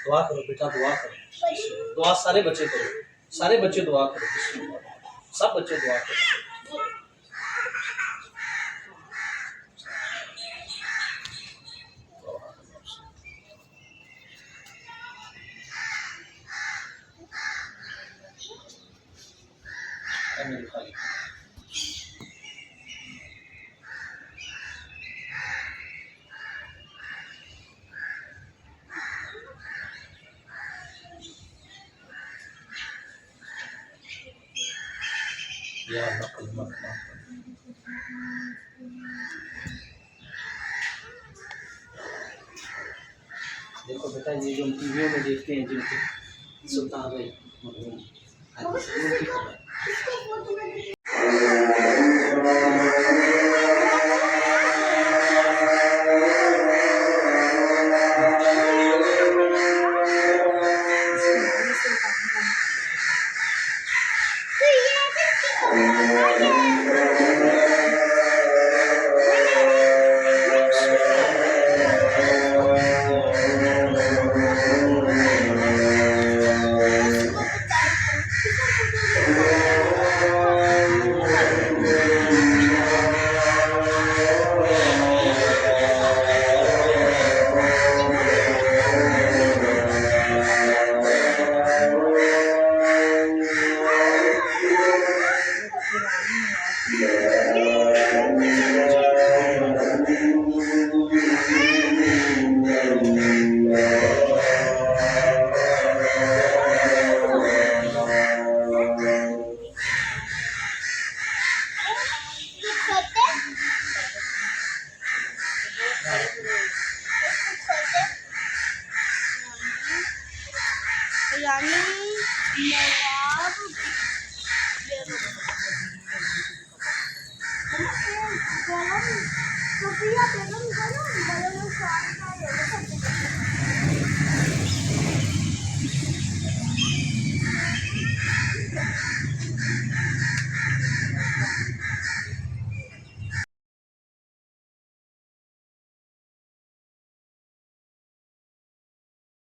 दुआ करो बेटा, दुआ करो। दुआ सारे बच्चे करो, सारे बच्चे दुआ करो, सब बच्चे दुआ करो। या अल्लाह कलमा देखो बेटा, ये जो टीवियों में देखते हैं जिनके सुल्तान भाई मरहूम, उनकी खबर। Sofia, pegamos,